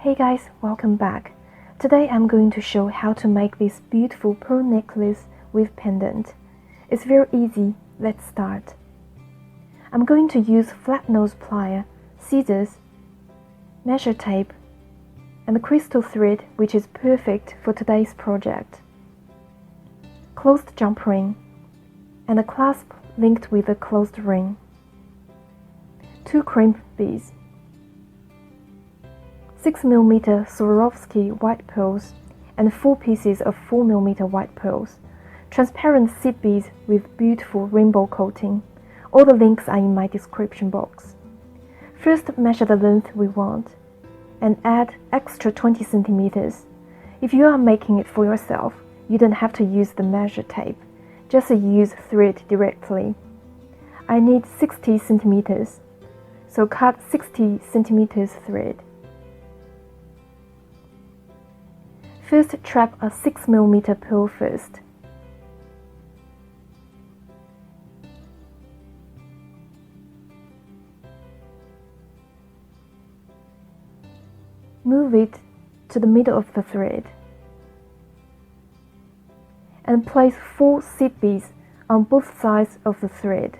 Hey guys, welcome back. Today I'm going to show how to make this beautiful pearl necklace with pendant. It's very easy, let's start. I'm going to use flat nose plier, scissors, measure tape, and the crystal thread, which is perfect for today's project. Closed jump ring, and a clasp linked with a closed ring. 2 crimp beads. 6mm Swarovski white pearls and 4 pieces of 4mm white pearls. Transparent seed beads with beautiful rainbow coating. All the links are in my description box. First, measure the length we want and add extra 20 cm. If you are making it for yourself, you don't have to use the measure tape. Just use thread directly. I need 60 cm, so cut 60 cm thread. First, trap a 6mm pearl first. Move it to the middle of the thread and place 4 seed beads on both sides of the thread.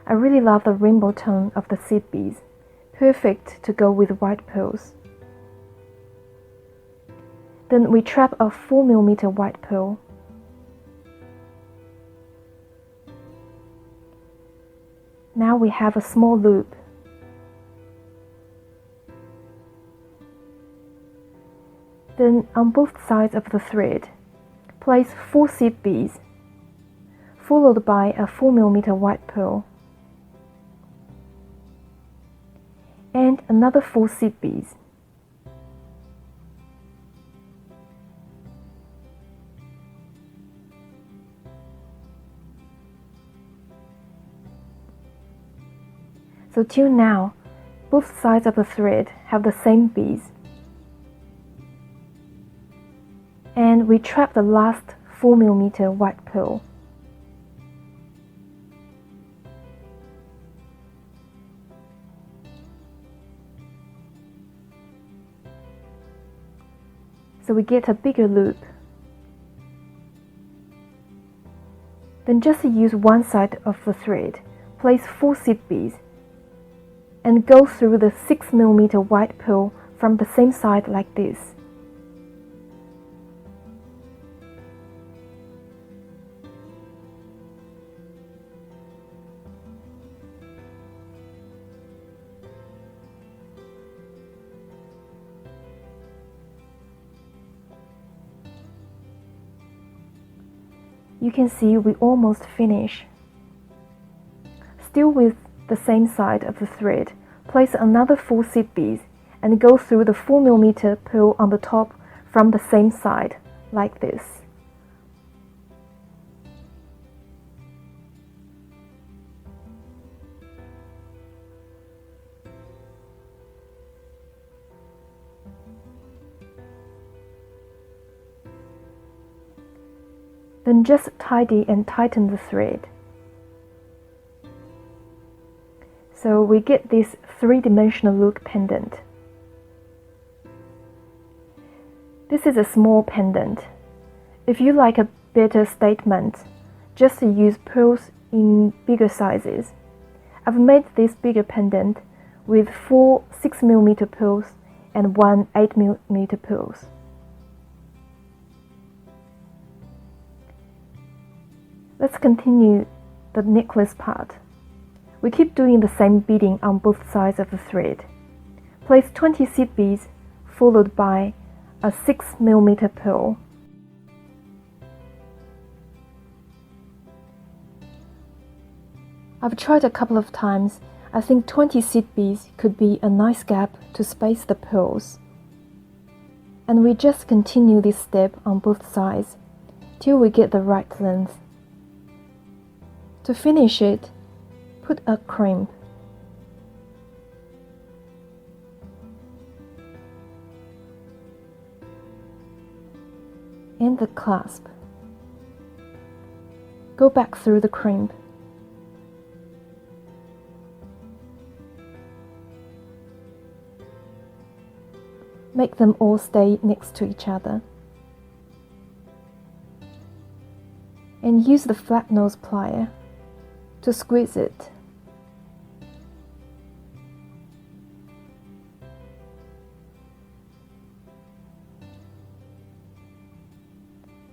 I really love the rainbow tone of the seed beads, perfect to go with white pearls. Then we trap a 4mm white pearl. Now we have a small loop. Then on both sides of the thread, place 4 seed beads, followed by a 4mm white pearl, and another 4 seed beads. So till now, both sides of the thread have the same beads. And we trap the last 4mm white pearl. So we get a bigger loop. Then just use one side of the thread, place 4 seed beads, and go through the 6mm white pearl from the same side like this. You can see we almost finish. Still with the same side of the thread, place another 4 seed beads and go through the 4mm pearl on the top from the same side, like this. Then just tidy and tighten the thread. So we get this 3-dimensional look pendant. This is a small pendant. If you like a better statement, just use pearls in bigger sizes. I've made this bigger pendant with 4 6mm pearls and 1 8mm pearls. Let's continue the necklace part. We keep doing the same beading on both sides of the thread. Place 20 seed beads followed by a 6mm pearl. I've tried a couple of times. I think 20 seed beads could be a nice gap to space the pearls. And we just continue this step on both sides till we get the right length. To finish it, put a crimp. And the clasp. Go back through the crimp. Make them all stay next to each other. And use the flat nose plier to squeeze it.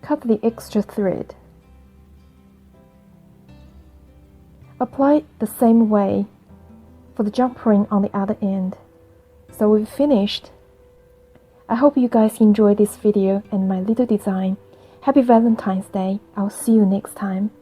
Cut the extra thread. Apply the same way for the jump ring on the other end. So we've finished. I hope you guys enjoyed this video and my little design. Happy Valentine's Day. I'll see you next time.